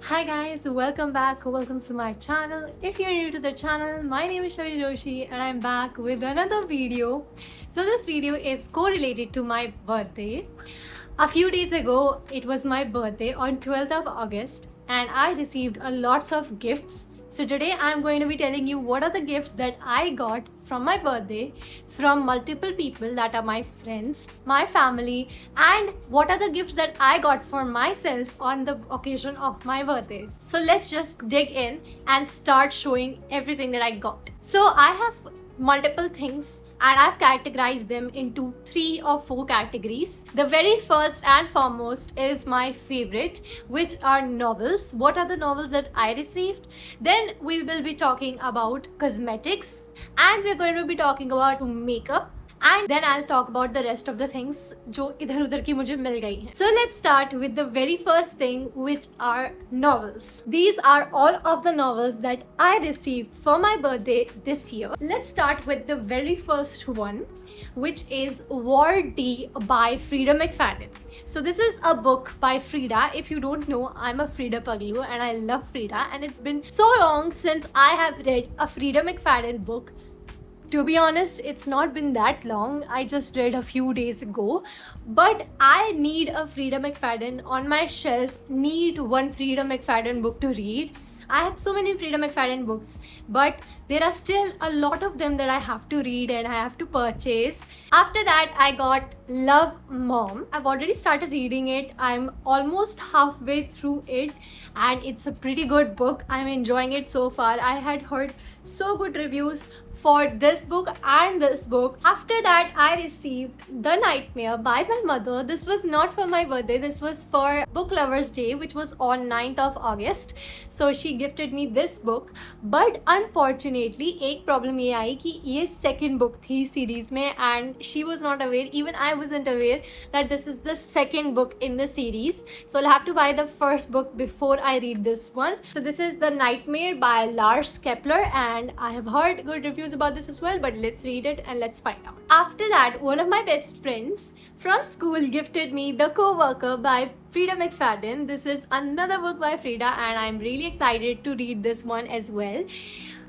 Hi guys, welcome back, welcome to my channel. If you're new to the channel, my name is Shavi Joshi and I'm back with another video. So this video is correlated to my birthday. A few days ago, it was my birthday on 12th of August and I received a lots of gifts. So today I'm going to be telling you what are the gifts that I got from my birthday from multiple people that are my friends, my family, and what are the gifts that I got for myself on the occasion of my birthday. So let's just dig in and start showing everything that I got. So I have multiple things and I've categorized them into 3 or 4 categories. The very first and foremost is my favorite, which are novels. What are the novels that I received? Then we will be talking about cosmetics and we're going to be talking about makeup. And then I'll talk about the rest of the things जो इधर उधर की मुझे मिल गई हैं. So let's start with the very first thing, which are novels. These are all of the novels that I received for my birthday this year. Let's start with the very first one, which is War D by Frida McFadden. So this is a book by Frida. If you don't know, I'm a Frida Paglu and I love Frida, and it's been so long since I have read a Frida McFadden book. To be honest, it's not been that long. I just read a few days ago. But I need a Frida McFadden on my shelf, need one Frida McFadden book to read. I have so many Frida McFadden books, but there are still a lot of them that I have to read and I have to purchase. After that, I got Love Mom. I've already started reading it. I'm almost halfway through it and it's a pretty good book. I'm enjoying it so far. I had heard so good reviews for this book and this book. After that, I received The Nightmare by my mother. This was not for my birthday. This was for Book Lovers Day, which was on 9th of August. So she gifted me this book. But unfortunately, एक problem ये आई कि ये second book थी series में and she was not aware, even I wasn't aware that this is the second book in the series. So I'll have to buy the first book before I read this one. So this is The Nightmare by Lars Kepler and I have heard good reviews about this as well, but let's read it and let's find out. After that, one of my best friends from school gifted me The Co-Worker by Frida McFadden. This is another book by Frida and I'm really excited to read this one as well.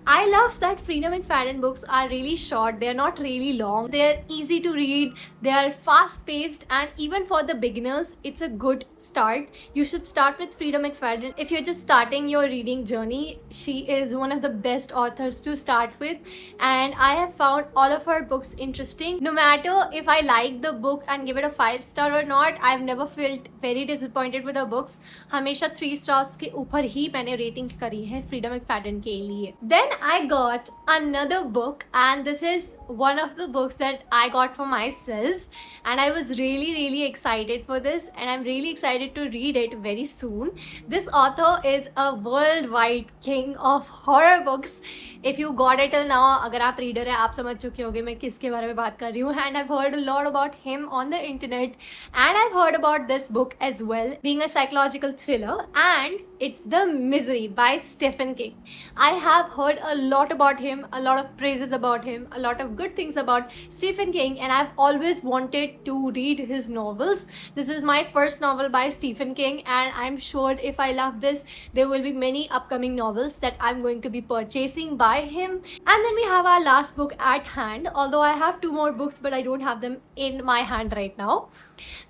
I love that Frida McFadden books are really short. They're not really long. They're easy to read. They are fast paced, and even for the beginners, it's a good start. You should start with Frida McFadden. If you're just starting your reading journey, she is one of the best authors to start with, and I have found all of her books interesting. No matter if I like the book and give it a 5-star or not, I've never felt very disappointed with her books. हमेशा 3 stars के ऊपर ही मैंने ratings करी है Frida McFadden के लिए. Then I got another book, and this is one of the books that I got for myself, and I was really excited for this, and I'm really excited to read it very soon. This author is a worldwide king of horror books. If you got it till now, अगर आप reader है, आप समझ चुके होंगे मैं किसके बारे में बात कर रही हूँ. And I've heard a lot about him on the internet, and I've heard about this book as well, being a psychological thriller, and it's The Misery by Stephen King. I have heard a lot about him, a lot of praises about him, a lot of good things about Stephen King, and I've always wanted to read his novels. This is my first novel by Stephen King, and I'm sure if I love this, there will be many upcoming novels that I'm going to be purchasing by him. And then we have our last book at hand, although I have 2 more books, but I don't have them in my hand right now.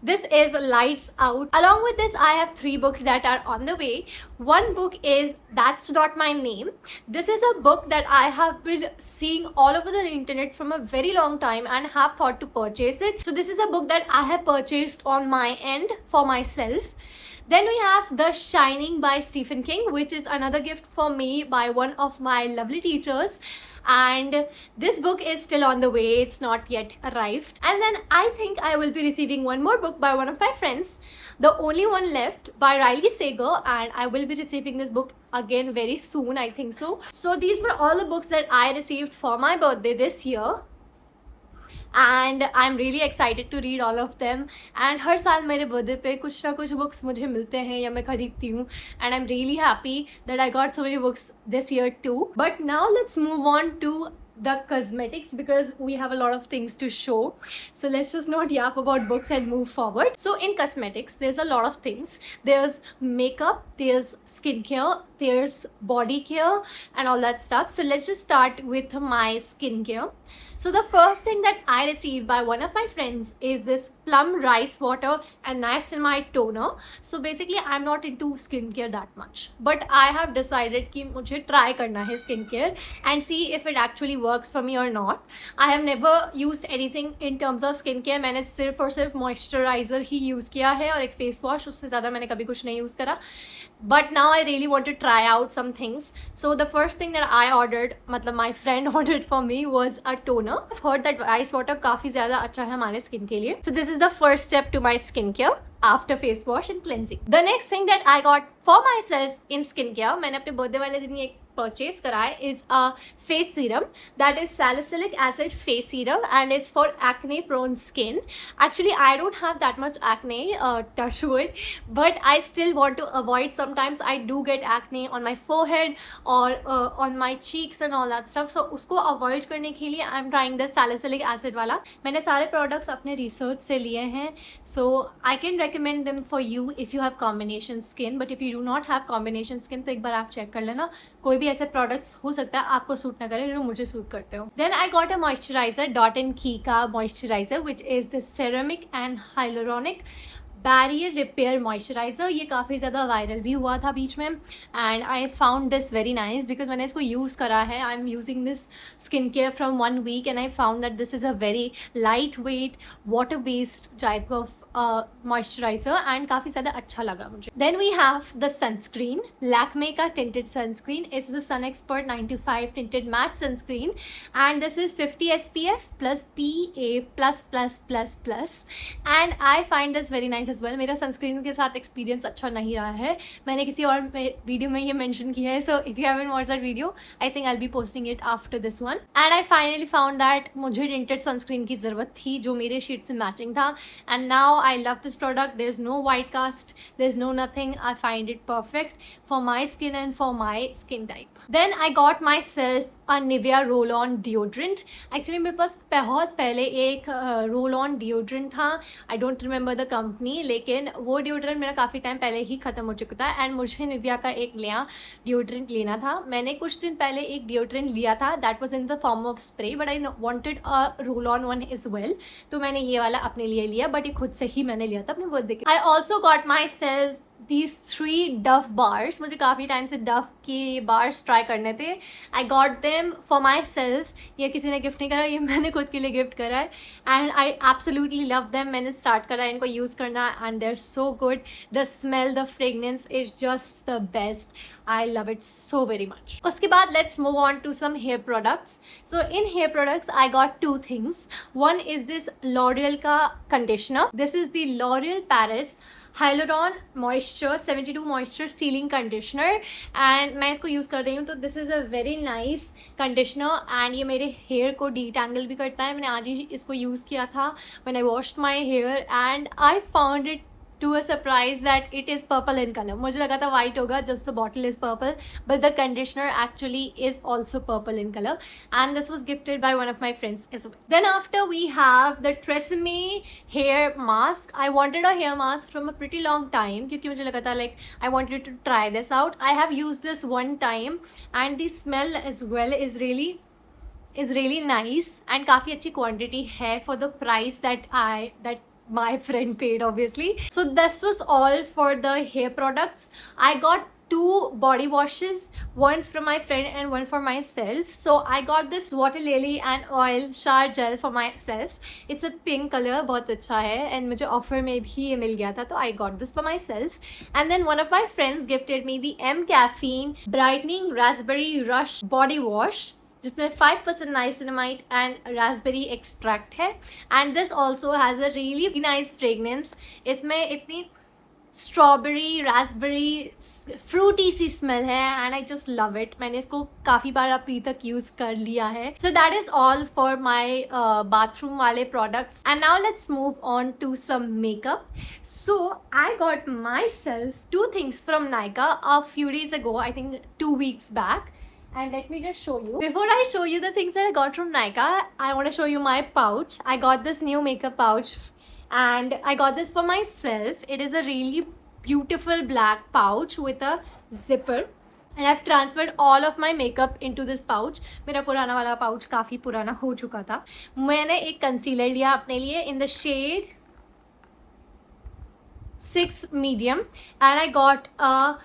This is Lights Out. Along with this, I have 3 books that are on the way. One book is That's Not My Name. This is a book that I have been seeing all over the internet from a very long time and have thought to purchase it. So this is a book that I have purchased on my end for myself. Then we have The Shining by Stephen King, which is another gift for me by one of my lovely teachers. And this book is still on the way, it's not yet arrived. And then I think I will be receiving one more book by one of my friends, The Only One Left by Riley Sager, and I will be receiving this book again very soon, I think so. So these were all the books that I received for my birthday this year. And I am really excited to read all of them. And हर साल मेरे birthday पे कुछ ना कुछ books मुझे मिलते हैं या मैं खरीदती हूँ, and I am really happy that I got so many books this year too. But now let's move on to the cosmetics because we have a lot of things to show. So let's just not yap about books and move forward. So in cosmetics, there's a lot of things. There's makeup, there's skincare, there's body care and all that stuff. So let's just start with my skincare. So the first thing that I received by one of my friends is this plum rice water and niacinamide toner. So basically I'm not into skincare that much, but I have decided कि मुझे try करना है skincare and see if it actually works for me or not. I have never used anything in terms of skincare. मैंने सिर्फ और सिर्फ moisturizer ही use किया है और एक face wash, उससे ज़्यादा मैंने कभी कुछ नहीं use करा. But now I really want to try out some things. So the first thing that I ordered, मतलब my friend ordered for me, was a toner. I've heard that ice water काफ़ी ज़्यादा अच्छा है हमारे skin के लिए. So this is the first step to my skincare after face wash and cleansing. The next thing that I got for myself in skincare, मैंने अपने birthday वाले दिन ये purchase करा है, is a face serum that is salicylic acid face serum and it's for acne prone skin. Actually I don't have that much acne, touch wood, but I still want to avoid. Sometimes I do get acne on my forehead or on my cheeks and all that stuff, so उसको avoid करने के लिए I'm trying the salicylic acid वाला. मैंने सारे products अपने research से लिए हैं, so I can recommend them for you if you have combination skin, but if you do not have combination skin तो एक बार आप check कर लेना. कोई भी ऐसे products हो सकता है आपको सूट ना करे जो मुझे सूट करते हो. Then I got a moisturizer, Dot and Key का moisturizer, which is the ceramic and hyaluronic barrier repair moisturiser. ये काफ़ी ज़्यादा वायरल भी हुआ था बीच में and I found this very nice because मैंने इसको यूज़ करा है. I am using this skin care from 1 week and I found that this is a very lightweight water based type of moisturiser and काफ़ी ज़्यादा अच्छा लगा मुझे. Then we have the sunscreen, Lakme का tinted sunscreen. It's the sun expert 95 tinted matte sunscreen and this is 50 SPF plus PA++++ and I find this very nice. Well मेरा sunscreen के साथ experience अच्छा नहीं रहा है. मैंने किसी और वीडियो में ये मेंशन किया है, so if you haven't watched that video I think I will be posting it after this one. And I finally found that मुझे टिंटेड सनस्क्रीन की ज़रूरत थी जो मेरे शेड से मैचिंग था and now I love this product. There is no white cast, there is no nothing. I find it perfect for my skin and for my skin type. Then I got my self a Nivea roll-on deodorant. Actually मेरे पास बहुत पहले एक roll-on deodorant था. I don't remember the company, लेकिन वो deodorant मेरा काफ़ी time पहले ही ख़त्म हो चुका था एंड मुझे Nivea का एक नया deodorant लेना था. मैंने कुछ दिन पहले एक deodorant लिया था, that was in the form of spray, but I wanted a roll-on one as well. तो मैंने ये वाला अपने लिए लिया, but ये खुद से ही मैंने लिया था अपने बर्थडे के. I also got myself these 3 Dove bars. मुझे काफ़ी टाइम से Dove की बार्स ट्राई करने थे. I got them for my self. ये किसी ने गिफ्ट नहीं करा, ये मैंने खुद के लिए गिफ्ट करा है and I absolutely love them. मैंने स्टार्ट करा है इनको यूज़ करना and they are so good. The smell, the fragrance is just the best. I love it so very much. उसके बाद let's move on to some hair products. So in hair products I got 2 things. One is this L'Oreal का conditioner. This is the L'Oreal Paris hyaluron moisture 72 moisture sealing conditioner and मैं इसको use कर रही हूँ. तो this is a very nice conditioner and ये मेरे hair को डीटैंगल भी करता है. मैंने आज ही इसको यूज़ किया था when I washed my hair and I found it to a surprise that it is purple in color. मुझे लगा था white होगा, just the bottle is purple, but the conditioner actually is also purple in color and this was gifted by one of my friends as well. Then after we have the Tresemme hair mask. I wanted a hair mask from a pretty long time क्योंकि मुझे लगा था like I wanted to try this out. I have used this one time and the smell as well is really nice and काफ़ी अच्छी quantity है for the price that my friend paid obviously. So this was all for the hair products. I got 2 body washes, one from my friend and one for myself. So I got this water lily and oil shower gel for myself. It's a pink color, बहुत अच्छा है and मुझे offer में भी ये मिल गया था तो I got this for myself. And then one of my friends gifted me the M Caffeine brightening raspberry rush body wash जिसमें 5% niacinamide and raspberry extract है and this also has a really nice fragrance. इसमें इतनी strawberry Raspberry Frooti सी smell है and I just love it. मैंने इसको काफ़ी बार अभी तक यूज़ कर लिया है. So that is all for my bathroom वाले products and now let's move on to some makeup. So I got my self 2 things from Nykaa a few days ago, I think 2 weeks back. and let me just show you. Before I show you the things that I got from Nykaa, I want to show you my pouch. I got this new makeup pouch and I got this for myself. It is a really beautiful black pouch with a zipper. And I've transferred all of my makeup into this pouch. मेरा पुराना वाला pouch काफ़ी पुराना हो चुका था. मैंने एक concealer लिया अपने लिए in the shade 6 medium, and I got a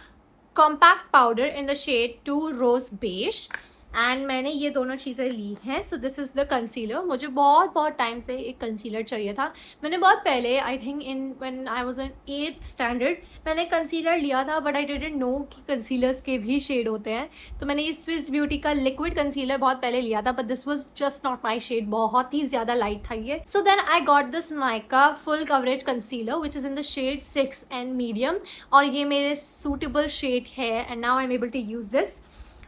compact powder in the shade 2 rose beige. And मैंने ये दोनों चीज़ें ली हैं. सो दिस इज़ द कंसीलर. मुझे बहुत टाइम से एक कंसीलर चाहिए था. मैंने बहुत पहले, I think when I was in 8th standard, मैंने कंसीलर लिया था, बट आई डिडंट नो कि कंसीलर्स के भी शेड होते हैं. तो मैंने ये स्विस ब्यूटी का लिक्विड कंसीलर बहुत पहले लिया था, but this was just not my shade. बहुत ही ज़्यादा लाइट था ये. So then I got this Nykaa full coverage concealer which is in the shade 6 and medium, और ये मेरे सूटेबल शेड है and now I am able to use this.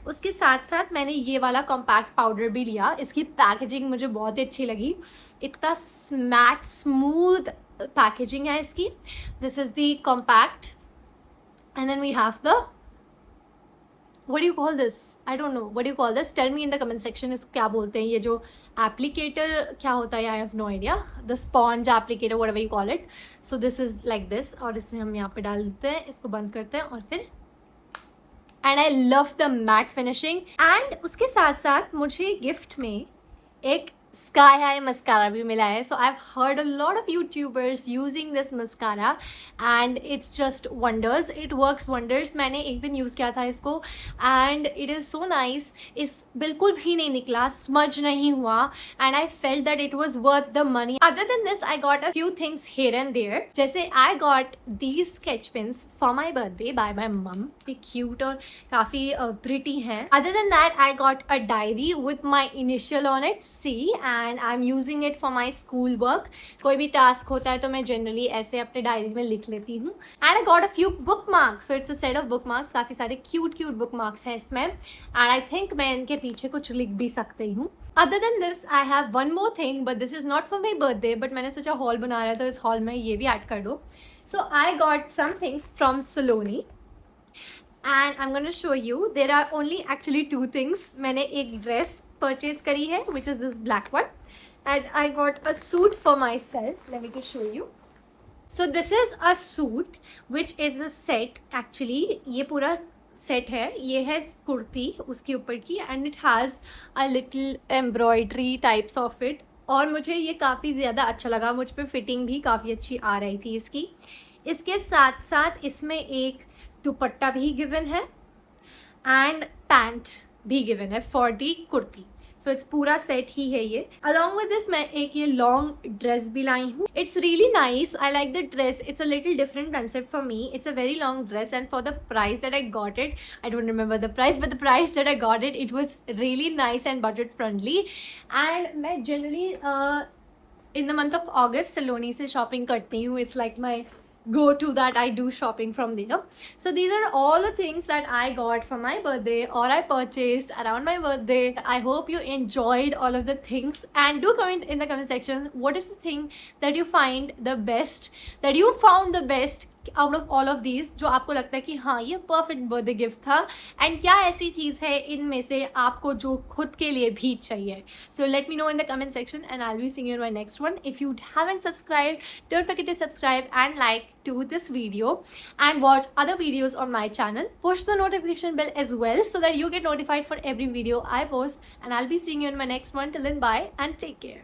उसके साथ साथ मैंने ये वाला कॉम्पैक्ट पाउडर भी लिया. इसकी पैकेजिंग मुझे बहुत ही अच्छी लगी. इतना मैट स्मूथ पैकेजिंग है इसकी. This is the compact and then we have the, what do you call this? I don't know what do call this. Tell me in the comment section इसको क्या बोलते हैं. ये जो एप्लीकेटर क्या होता है, I have no idea. The sponge applicator, whatever you call it. So this is like this, और इसे हम यहाँ पे डाल देते हैं, इसको बंद करते हैं, और फिर and I love the mat finishing. And उसके साथ साथ मुझे गिफ्ट में एक स्काई हाई मस्कारा भी मिला है. So I have heard a lot of YouTubers using this mascara and it's just wonders. It works wonders. मैंने एक दिन यूज़ किया था इसको and it is so nice. इस बिल्कुल भी नहीं निकला, स्मज नहीं हुआ, and I felt that it was worth the money. Other than this I got a few things here and there. जैसे I got these sketch pens for my birthday by my mum. ये cute और काफ़ी pretty हैं. Other than that I got a diary with my initial on it, see, and I am using it for my school work. कोई भी task होता है तो मैं जनरली ऐसे अपने डायरी में लिख लेती हूँ. And I got a few book marks. So it's a set of book marks. काफ़ी सारे क्यूट बुक मार्क्स हैं इसमें, एंड आई थिंक मैं इनके पीछे कुछ लिख भी सकती हूँ. Other than this I have one more thing, but this is not for my birthday, but मैंने सोचा हॉल बना रहा है तो इस हॉल में ये भी ऐड कर दो. So I got some things from Saloni and I'm going to show you. There are only actually 2 things. मैंने एक ड्रेस परचेज करी है which is this black one, and I got a suit for myself. Let me just show you. So this is a suit which is a set actually. ये पूरा set है. ये है कुर्ती उसके ऊपर की, and it has a little embroidery types of it. और मुझे ये काफ़ी ज़्यादा अच्छा लगा. मुझ पे फिटिंग भी काफ़ी अच्छी आ रही थी इसकी. इसके साथ साथ इसमें एक दुपट्टा भी गिवन है एंड पैंट भी गिवन है for the kurti. So it's पूरा सेट ही है ये. अलॉन्ग विद दिस मैं एक ये लॉन्ग ड्रेस भी लाई हूँ. It's really nice. I like the dress. It's a little different concept for me. It's a very long dress, and for the price that I got it, I don't remember the price, but the price that I got it, it was really nice and budget friendly. And मैं generally in the month of August Saloni से shopping करती हूँ. It's like my go to that. I do shopping from there. So these are all the things that I got for my birthday or I purchased around my birthday. I hope you enjoyed all of the things, and do comment in the comment section what is the thing that you find the best, that you found the best out of all of these, जो आपको लगता है कि हाँ ये perfect birthday gift था. And क्या ऐसी चीज़ है इनमें से आपको जो खुद के लिए भी चाहिए. So let me know in the comment section and I will be seeing you in my next one. If you haven't subscribe, don't forget to subscribe and like to this video and watch other videos on my channel. Push the notification bell as well so that you get notified for every video I post, and I'll be seeing you in my next one. Till then, bye and take care.